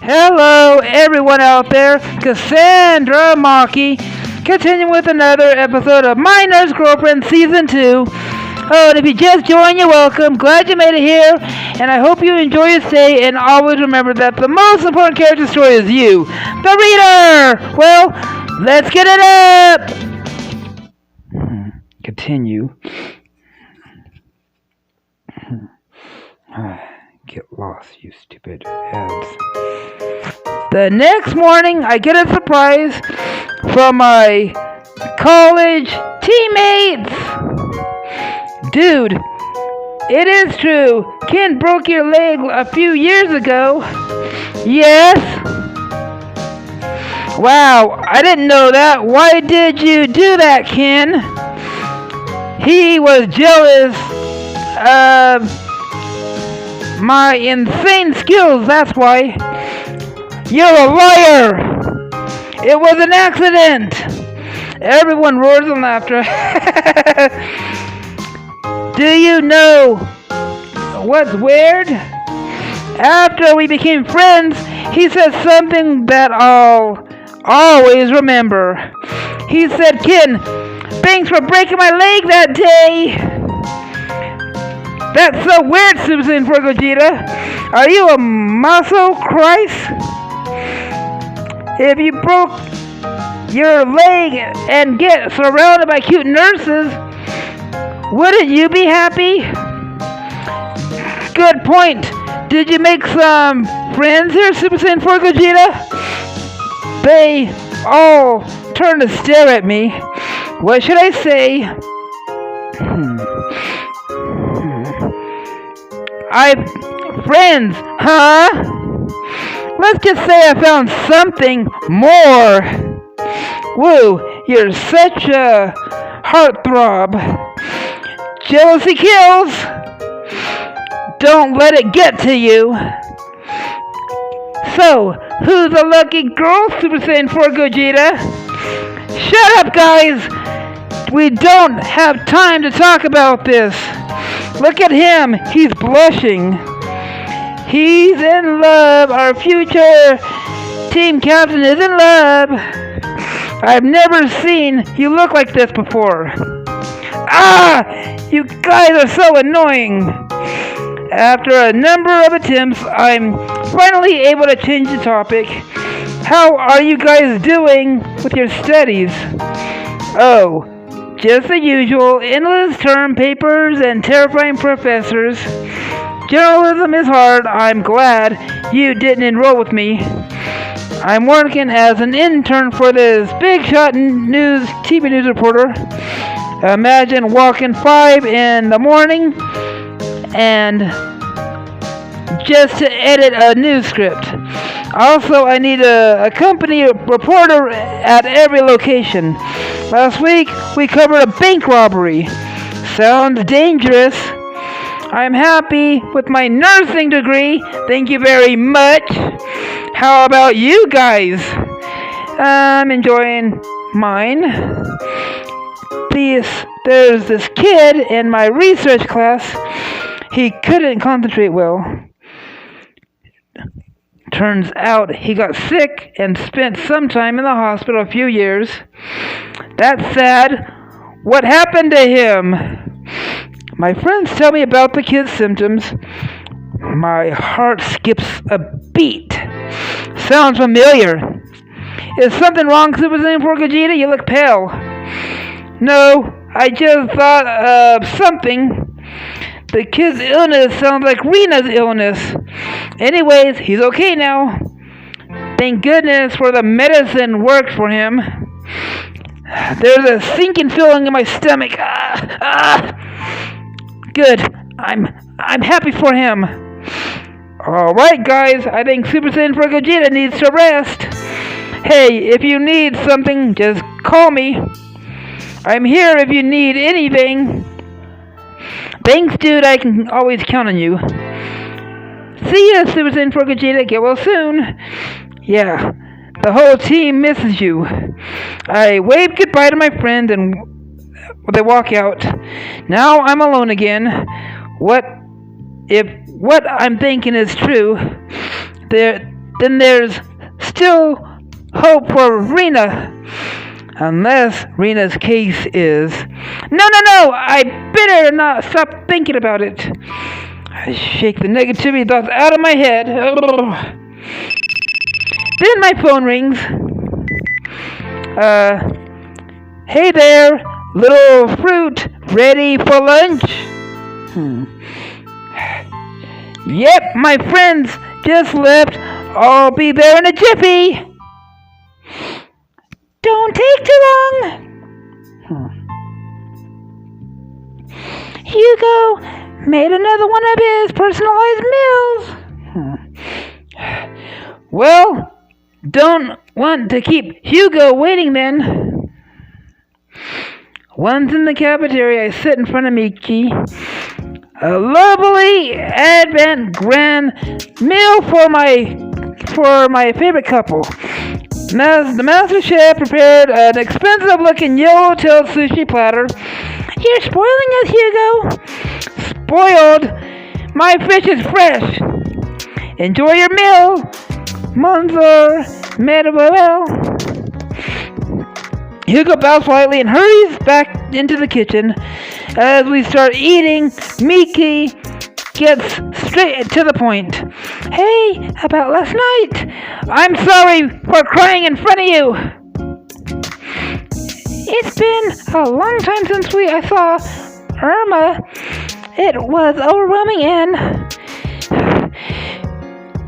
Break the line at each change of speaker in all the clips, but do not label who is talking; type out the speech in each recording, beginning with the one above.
Hello, everyone out there. Cassandra Maki, continuing with another episode of My Nurse Girlfriend Season 2. Oh, and if you just joined, you're welcome. Glad you made it here, and I hope you enjoy your stay, and always remember that the most important character story is you, the reader! Well, let's get it up! Continue. Get lost, you stupid heads. The next morning, I get a surprise from my college teammates. Dude, it is true. Ken broke your leg a few years ago. Yes? Wow, I didn't know that. Why did you do that, Ken? He was jealous of my insane skills, that's why. You're a liar! It was an accident! Everyone roars in laughter. Do you know what's weird? After we became friends, he said something that I'll always remember. He said, Ken, thanks for breaking my leg that day. That's so weird, SS4GOGETA. Are you a muscle Christ? If you broke your leg and get surrounded by cute nurses, wouldn't you be happy? Good point. Did you make some friends here, SS4GOGETA? They all turn to stare at me. What should I say? Friends, huh? Let's just say I found something more. Woo, you're such a heartthrob. Jealousy kills. Don't let it get to you. So, who's the lucky girl, SS4GOGETA? Shut up, guys. We don't have time to talk about this. Look at him. He's blushing. He's in love. Our future team captain is in love. I've never seen you look like this before. You guys are so annoying. After a number of attempts, I'm finally able to change the topic. How are you guys doing with your studies? Oh, just the usual, endless term papers and terrifying professors. Journalism is hard. I'm glad you didn't enroll with me. I'm working as an intern for this big shot TV news reporter. Imagine walking 5 in the morning and just to edit a news script. Also, I need a company reporter at every location. Last week, we covered a bank robbery. Sounds dangerous. I'm happy with my nursing degree. Thank you very much. How about you guys? I'm enjoying mine. There's this kid in my research class. He couldn't concentrate well. Turns out he got sick and spent some time in the hospital, a few years. That's sad. What happened to him? My friends tell me about the kid's symptoms. My heart skips a beat. Sounds familiar. Is something wrong, SS4GOGETA? You look pale. No, I just thought of something. The kid's illness sounds like Rena's illness. Anyways, he's okay now. Thank goodness for the medicine worked for him. There's a sinking feeling in my stomach. Good. I'm happy for him. Alright, guys. I think SS4GOGETA needs to rest. Hey, if you need something, just call me. I'm here if you need anything. Thanks, dude. I can always count on you. See ya, SS4GOGETA. Get well soon. Yeah, the whole team misses you. I wave goodbye to my friend and they walk out. Now I'm alone again. What if what I'm thinking is true? then there's still hope for Rena. Unless Rena's case is... No! I better not stop thinking about it. I shake the negativity thoughts out of my head. Then my phone rings. Hey there, little fruit, ready for lunch? Yep, my friends just left. I'll be there in a jiffy. Don't take too long. Hugo made another one of his personalized meals. Well, don't want to keep Hugo waiting then. Once in the cafeteria, I sit in front of Miki. A lovely Advent grand meal for my favorite couple. The master chef prepared an expensive-looking yellowtail sushi platter. You're spoiling us, Hugo. Spoiled? My fish is fresh. Enjoy your meal, Monsieur Mademoiselle. Hugo bows slightly and hurries back into the kitchen. As we start eating, Miki gets straight to the point. Hey, about last night. I'm sorry for crying in front of you. It's been a long time since I saw Irma. It was overwhelming and...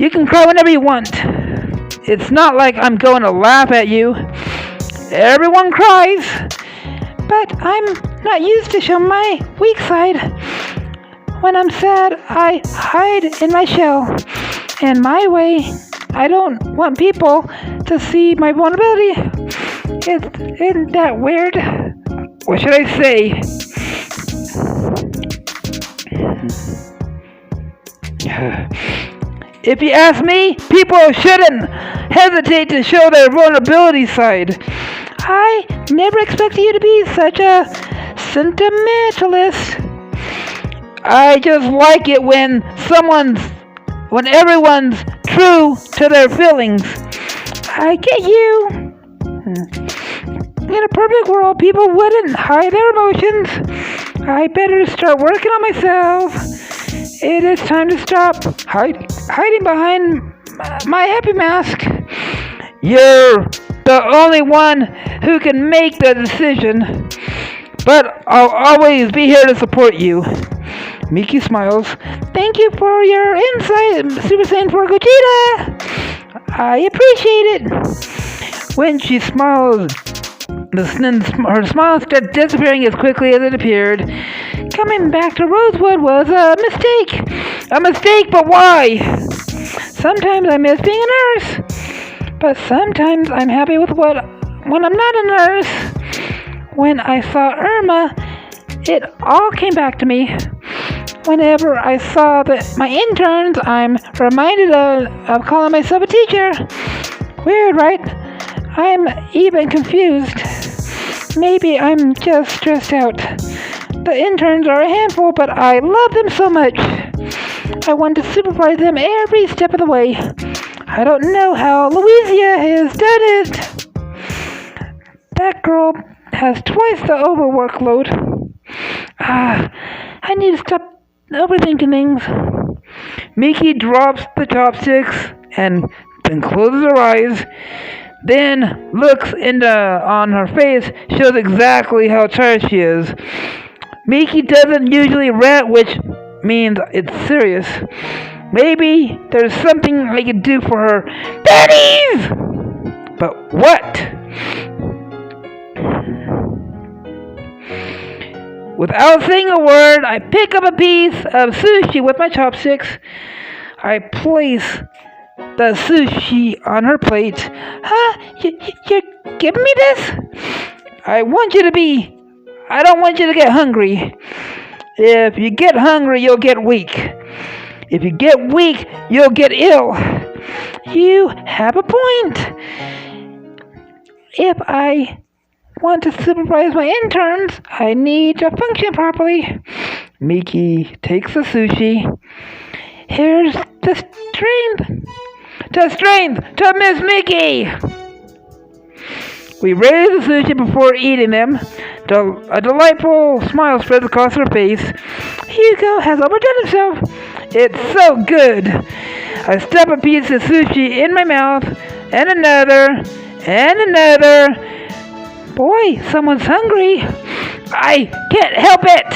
You can cry whenever you want. It's not like I'm going to laugh at you. Everyone cries. But I'm not used to show my weak side. When I'm sad, I hide in my shell. And my way, I don't want people to see my vulnerability. Isn't that weird? What should I say? If you ask me, people shouldn't hesitate to show their vulnerability side. I never expected you to be such a sentimentalist. I just like it when everyone's true to their feelings. I get you. In a perfect world, people wouldn't hide their emotions. I better start working on myself. It is time to stop hiding behind my happy mask. You're the only one who can make the decision, but I'll always be here to support you. Miki smiles. Thank you for your insight, Super Saiyan 4 Gogeta. I appreciate it. When she smiles, her smile starts disappearing as quickly as it appeared. Coming back to Rosewood was a mistake. A mistake, but why? Sometimes I miss being a nurse, but sometimes I'm happy with when I'm not a nurse. When I saw Irma, it all came back to me. Whenever I saw my interns, I'm reminded of calling myself a teacher. Weird, right? I'm even confused. Maybe I'm just stressed out. The interns are a handful, but I love them so much. I want to supervise them every step of the way. I don't know how Louisa has done it. That girl has twice the overworkload. I need to stop overthinking things. Miki drops the chopsticks and then closes her eyes. Then looks on her face, shows exactly how tired she is. Miki doesn't usually rant, which means it's serious. Maybe there's something I can do for her. Daddies! But what? Without saying a word, I pick up a piece of sushi with my chopsticks. I place the sushi on her plate. Huh? You're giving me this? I don't want you to get hungry. If you get hungry, you'll get weak. If you get weak, you'll get ill. You have a point. If I want to supervise my interns, I need to function properly. Miki takes the sushi. Here's the to strength to Miss Mickey. We raise the sushi before eating them. A delightful smile spreads across her face. Hugo has overdone himself. It's so good. I stuff a piece of sushi in my mouth, and another, and another. Boy, someone's hungry. I can't help it.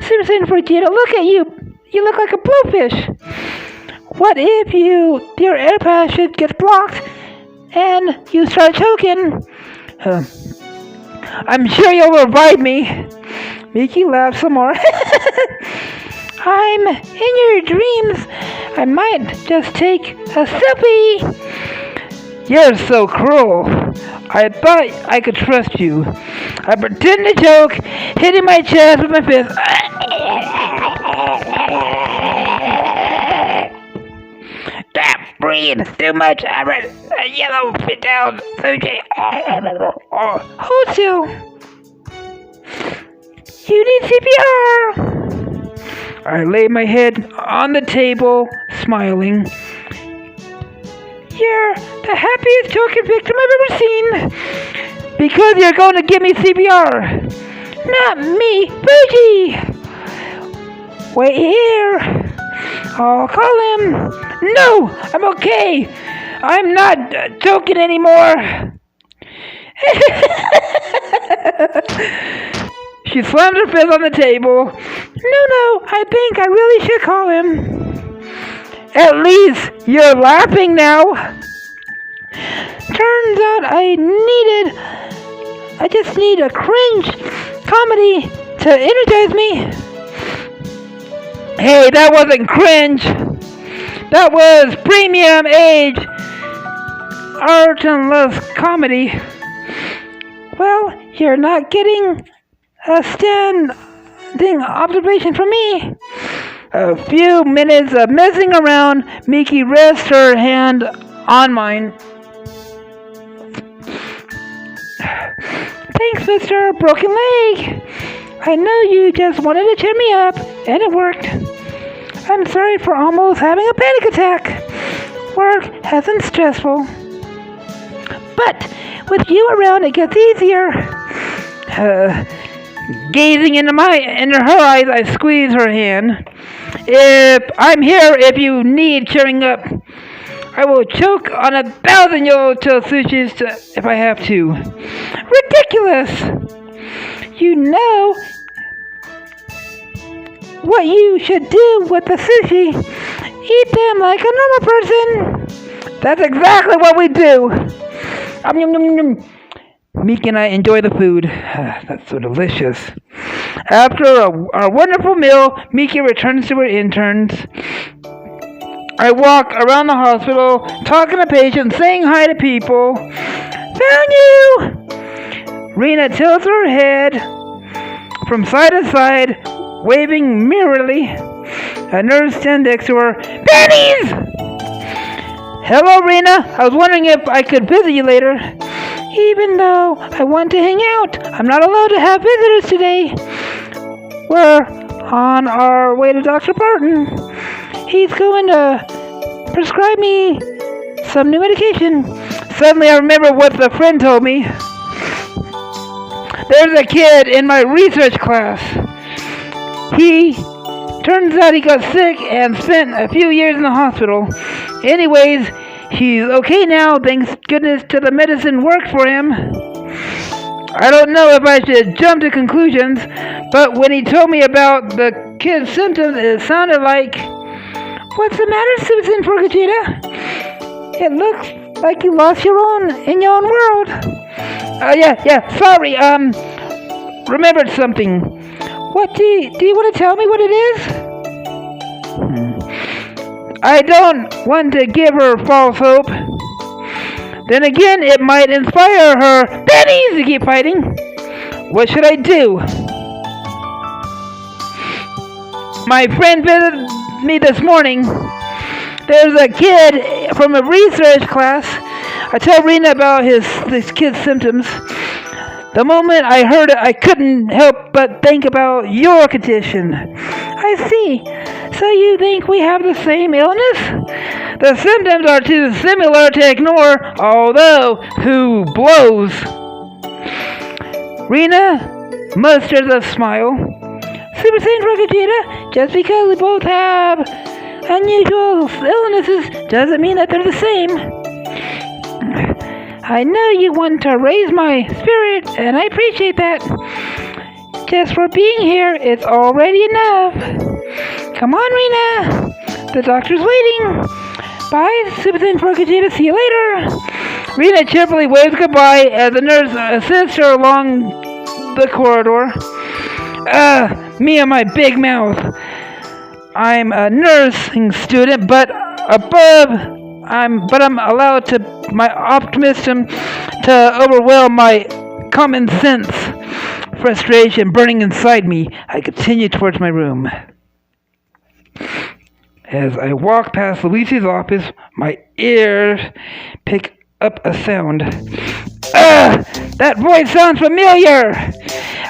Citizen Vegeta, look at you. You look like a blowfish. What if your air passage gets blocked and you start choking? I'm sure you'll revive me. Mickey laughs some more. I'm in your dreams. I might just take a selfie. You're so cruel. I thought I could trust you. I pretend to choke, hitting my chest with my fist. Stop breathing too much. I'm a yellow fit down sushi. Hold still. You need CPR. I lay my head on the table, smiling. You're the happiest choking victim I've ever seen. Because you're going to give me CPR. Not me, Fuji. Wait here. I'll call him. No, I'm okay. I'm not choking anymore. She slammed her fist on the table. No, I think I really should call him. At least you're laughing now. Turns out I just need a cringe comedy to energize me. Hey, that wasn't cringe. That was premium age art and love comedy. Well, you're not getting a standing observation from me. A few minutes of messing around, Mickey rests her hand on mine. Thanks, Mr. Broken Leg. I know you just wanted to cheer me up, and it worked. I'm sorry for almost having a panic attack. Work has been stressful. But with you around, it gets easier. Gazing into her eyes, I squeeze her hand. I'm here if you need cheering up. I will choke on 1,000 Yellowtail sushis if I have to. Ridiculous! You know what you should do with the sushi. Eat them like a normal person. That's exactly what we do. Meek and I enjoy the food. That's so delicious. After our wonderful meal, Miki returns to her interns. I walk around the hospital, talking to patients, saying hi to people. Found you! Rena tilts her head from side to side, waving merrily. A nurse stands next to her. Pennies! Hello, Rena. I was wondering if I could visit you later. Even though I want to hang out, I'm not allowed to have visitors today. We're on our way to Dr. Barton. He's going to prescribe me some new medication. Suddenly I remember what the friend told me. There's a kid in my research class. Turns out he got sick and spent a few years in the hospital. Anyways, he's okay now, thanks goodness to the medicine worked for him. I don't know if I should jump to conclusions, but when he told me about the kid's symptoms, it sounded like... What's the matter, Citizen Vegeta? It looks like you lost in your own world. Yeah, sorry, remembered something. What do you want to tell me what it is? I don't want to give her false hope. Then again, it might inspire her pennies to keep fighting. What should I do? My friend visited me this morning. There's a kid from a research class. I tell Rena about this kid's symptoms. The moment I heard it, I couldn't help but think about your condition. I see. So you think we have the same illness? The symptoms are too similar to ignore, although who blows? Rena musters a smile. Super Saiyan 4GOGETA, just because we both have unusual illnesses doesn't mean that they're the same. I know you want to raise my spirit, and I appreciate that. Just for being here, it's already enough. Come on, Rena. The doctor's waiting. Bye, Super Saiyan 4GOGETA. See you later. Rena cheerfully waves goodbye as the nurse assists her along the corridor. Me and my big mouth. I'm a nursing student, but I'm allowed to my optimism to overwhelm my common sense. Frustration burning inside me, I continue towards my room. As I walk past Luigi's office, my ears pick up a sound. That voice sounds familiar!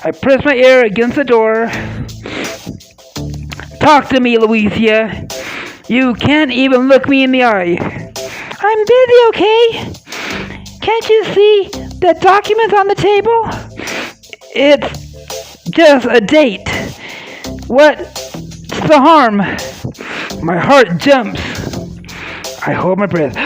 I press my ear against the door. Talk to me, Louisa. You can't even look me in the eye. I'm busy, okay? Can't you see the documents on the table? It's just a date. What's the harm? My heart jumps. I hold my breath.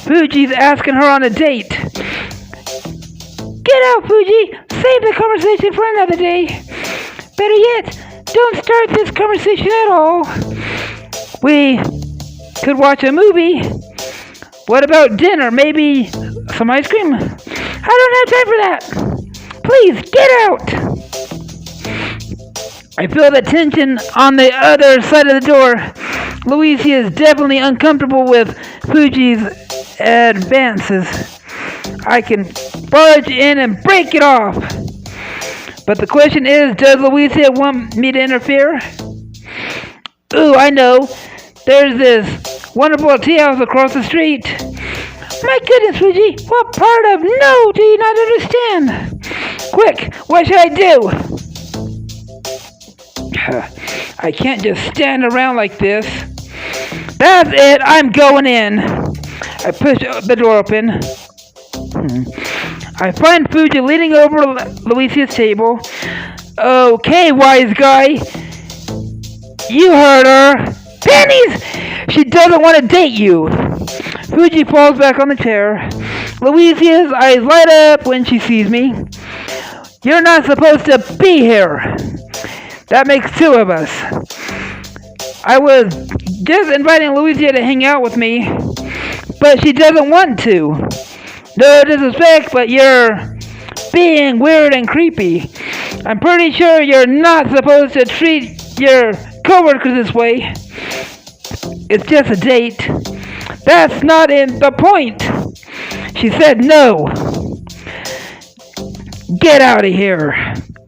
Fuji's asking her on a date. Get out, Fuji! Save the conversation for another day. Better yet, don't start this conversation at all. We could watch a movie. What about dinner? Maybe some ice cream? I don't have time for that. Please, get out! I feel the tension on the other side of the door. Luisa is definitely uncomfortable with Fuji's advances. I can barge in and break it off. But the question is, does Luisa want me to interfere? Ooh, I know. There's this wonderful tea house across the street. My goodness, Fuji, what part of no do you not understand? Quick, what should I do? I can't just stand around like this. That's it, I'm going in. I push the door open. I find Fuji leaning over Luisa's table. Okay, wise guy. You heard her. Pennies! She doesn't want to date you. Fuji falls back on the chair. Luisa's eyes light up when she sees me. You're not supposed to be here. That makes two of us. I was just inviting Luisa to hang out with me, but she doesn't want to. No disrespect, but you're being weird and creepy. I'm pretty sure you're not supposed to treat your coworkers this way. It's just a date. That's not in the point. She said no. Get out of here.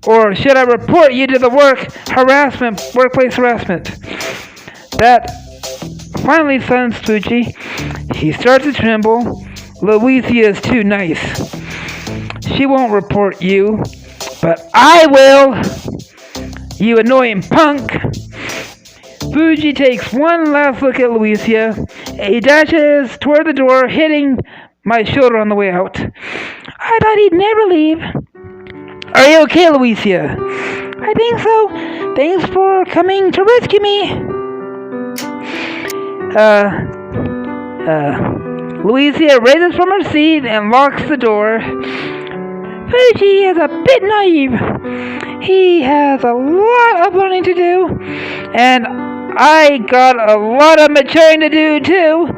Or should I report you to the workplace harassment? That finally silenced Fuji. He starts to tremble. Luisa is too nice. She won't report you, but I will. You annoying punk. Fuji takes one last look at Luisa. He dashes toward the door, hitting my shoulder on the way out. I thought he'd never leave. Are you okay, Luisa? I think so. Thanks for coming to rescue me. Luisa raises from her seat and locks the door. Fuji is a bit naive. He has a lot of learning to do, and I got a lot of maturing to do too.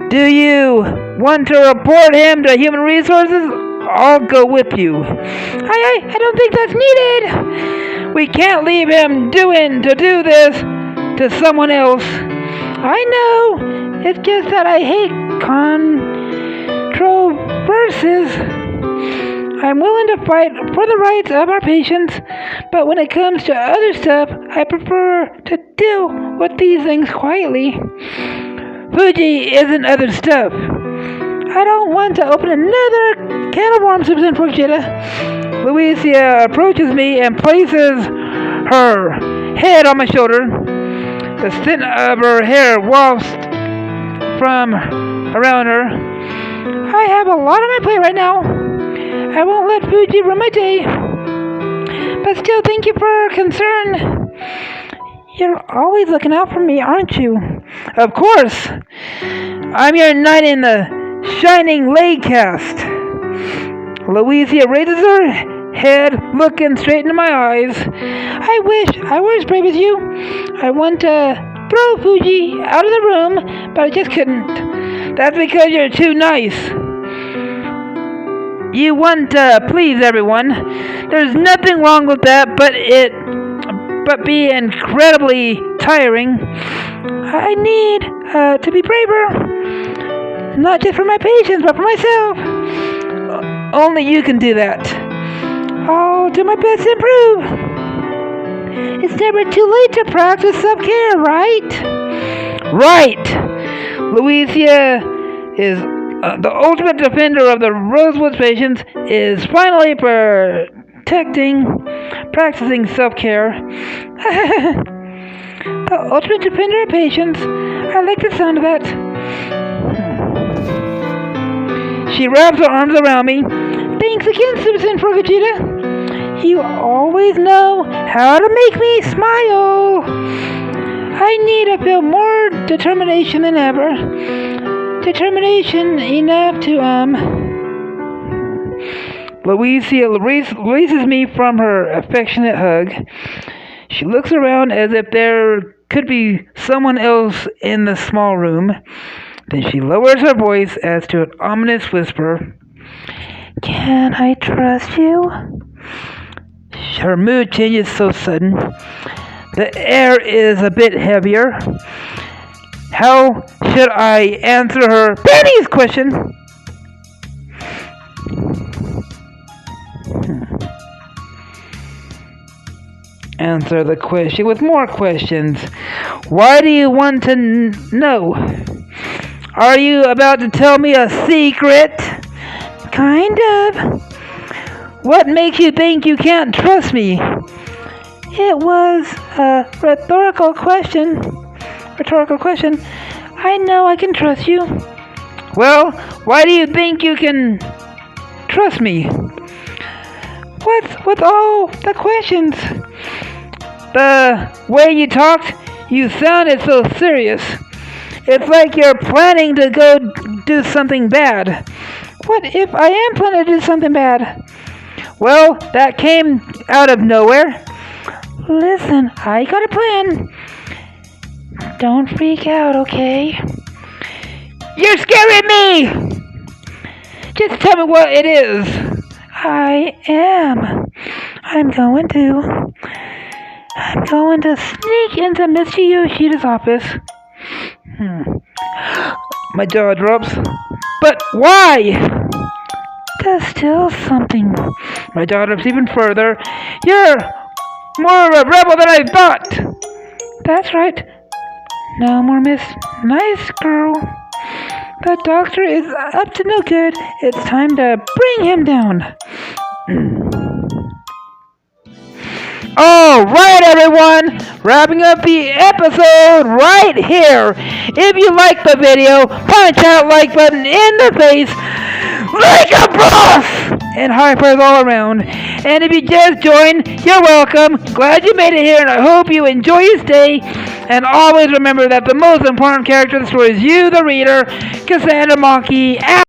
Do you want to report him to Human Resources? I'll go with you. I don't think that's needed. We can't leave him to do this to someone else. I know. It's just that I hate controversies. I'm willing to fight for the rights of our patients, but when it comes to other stuff, I prefer to deal with these things quietly. Fuji isn't other stuff. I don't want to open another can of worms, Super Saiyan 4GOGETA. Louisa approaches me and places her head on my shoulder. The stint of her hair wafts from around her. I have a lot on my plate right now. I won't let Fuji ruin my day. But still, thank you for your concern. You're always looking out for me, aren't you? Of course. I'm your knight in the shining leg cast. Louisa raises her head, looking straight into my eyes. I wish I were as brave as you. I want to throw Fuji out of the room, but I just couldn't. That's because you're too nice. You want to please everyone. There's nothing wrong with that, but be incredibly tiring. I need to be braver. Not just for my patients, but for myself. Only you can do that. I'll do my best to improve. It's never too late to practice self-care, right? Right! Louisa is the ultimate defender of the Rosewood patients, is finally practicing self-care. The ultimate defender of patients. I like the sound of that. She wraps her arms around me. Thanks again, SS4GOGETA. You always know how to make me smile. I need to feel more determination than ever. Determination enough to, Louisa releases me from her affectionate hug. She looks around as if there could be someone else in the small room. Then she lowers her voice as to an ominous whisper. Can I trust you? Her mood changes so sudden. The air is a bit heavier. How should I answer her Penny's question? Answer the question with more questions. Why do you want to know? Are you about to tell me a secret? Kind of. What makes you think you can't trust me? It was a rhetorical question. I know I can trust you. Well, why do you think you can trust me? What's with all the questions? The way you talked, you sounded so serious. It's like you're planning to go do something bad. What if I am planning to do something bad? Well, that came out of nowhere. Listen, I got a plan. Don't freak out, okay? You're scaring me! Just tell me what it is. I am. I'm going to sneak into Mr. Yoshida's office. My jaw drops. But why? To steal something. My jaw drops even further. You're more of a rebel than I thought. That's right. No more Miss Nice Girl. The doctor is up to no good. It's time to bring him down. Alright everyone, wrapping up the episode right here. If you like the video, punch that like button in the face like a boss! And high fives all around. And if you just joined, you're welcome. Glad you made it here, and I hope you enjoy your stay. And always remember that the most important character of the story is you, the reader. Cassandra Monkey out.